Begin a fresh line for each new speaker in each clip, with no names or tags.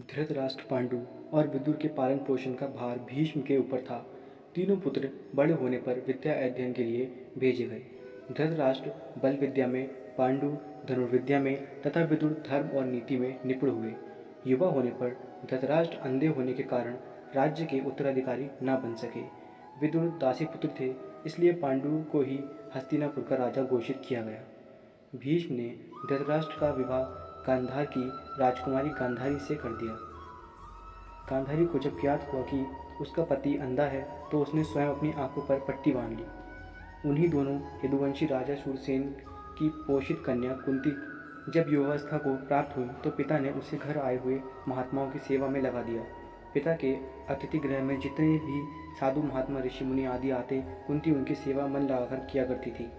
धृतराष्ट्र, पांडु और विदुर के पालन पोषण का भार भीष्म के ऊपर था। तीनों पुत्र बड़े होने पर विद्या अध्ययन के लिए भेजे गए। धृतराष्ट्र बल विद्या में, पांडु धनुर्विद्या में तथा विदुर धर्म और नीति में निपुण हुए। युवा होने पर धृतराष्ट्र अंधे होने के कारण राज्य के उत्तराधिकारी न बन सके। विदुर दासी पुत्र थे, इसलिए पांडु को ही हस्तिनापुर का राजा घोषित किया गया। भीष्म ने धृतराष्ट्र का विवाह गांधार की राजकुमारी गांधारी से कर दिया। गांधारी को जब ज्ञात हुआ कि उसका पति अंधा है तो उसने स्वयं अपनी आंखों पर पट्टी बांध ली। उन्हीं दोनों यदुवंशी राजा शूरसेन की पोषित कन्या कुंती जब युवावस्था को प्राप्त हुई तो पिता ने उसे घर आए हुए महात्माओं की सेवा में लगा दिया। पिता के अतिथि गृह में जितने भी साधु महात्मा ऋषि मुनि आदि आते, कुंती उनकी सेवा मन लगाकर किया करती थी।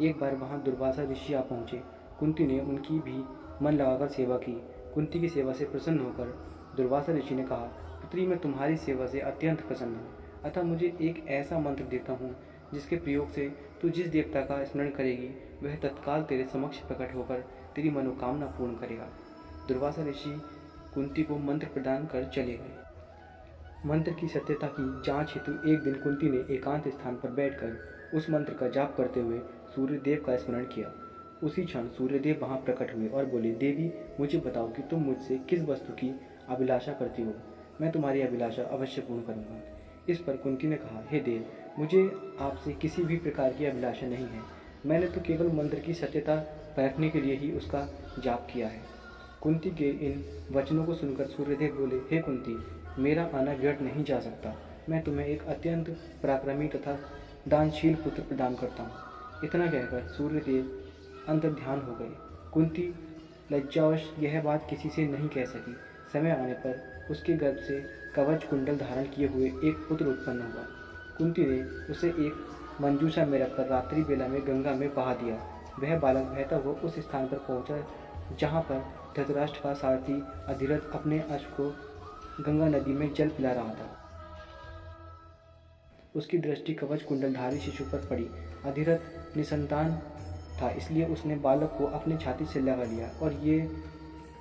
एक बार वहाँ दुर्वासा ऋषि आ पहुँचे। कुंती ने उनकी भी मन लगाकर सेवा की। कुंती की सेवा से प्रसन्न होकर दुर्वासा ऋषि ने कहा, पुत्री, मैं तुम्हारी सेवा से अत्यंत प्रसन्न हूँ, अतः मुझे एक ऐसा मंत्र देता हूँ जिसके प्रयोग से तू जिस देवता का स्मरण करेगी वह तत्काल तेरे समक्ष प्रकट होकर तेरी मनोकामना पूर्ण करेगा। दुर्वासा ऋषि कुंती को मंत्र प्रदान कर चले गए। मंत्र की सत्यता की जांच हेतु एक दिन कुंती ने एकांत स्थान पर बैठकर उस मंत्र का जाप करते हुए सूर्यदेव का स्मरण किया। उसी क्षण सूर्यदेव वहां प्रकट हुए और बोले, देवी, मुझे बताओ कि तुम मुझसे किस वस्तु की अभिलाषा करती हो। मैं तुम्हारी अभिलाषा अवश्य पूर्ण करूंगा। इस पर कुंती ने कहा, हे देव, मुझे आपसे किसी भी प्रकार की अभिलाषा नहीं है। मैंने तो केवल मंत्र की सत्यता परखने के लिए ही उसका जाप किया है। कुंती के इन वचनों को सुनकर सूर्यदेव बोले, हे कुंती, मेरा आना व्यर्थ नहीं जा सकता। मैं तुम्हें एक अत्यंत पराक्रमी तथा दानशील पुत्र प्रदान करता हूँ। इतना कहकर सूर्यदेव अंतर ध्यान हो गए। कुंती लज्जावश यह बात किसी से नहीं कह सकी। समय आने पर उसके गर्भ से कवच कुंडल धारण किए हुए एक पुत्र उत्पन्न हुआ। कुंती ने उसे एक मंजूषा में रखकर रात्रि बेला में गंगा में बहा दिया। वह बालक बहता हुआ उस स्थान पर पहुंचा जहां पर धृतराष्ट्र का सारथी अधिरथ अपने अश्व को गंगा नदी में जल पिला रहा था। उसकी दृष्टि कवच कुंडलधारी शिशु पर पड़ी। अधिरथ निसंतान था, इसलिए उसने बालक को अपनी छाती से लगा लिया और ये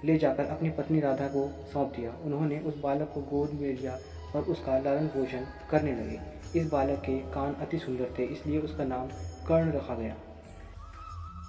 ले जाकर अपनी पत्नी राधा को सौंप दिया। उन्होंने उस बालक को गोद में लिया और उसका लालन पोषण करने लगे। इस बालक के कान अति सुंदर थे, इसलिए उसका नाम कर्ण रखा गया।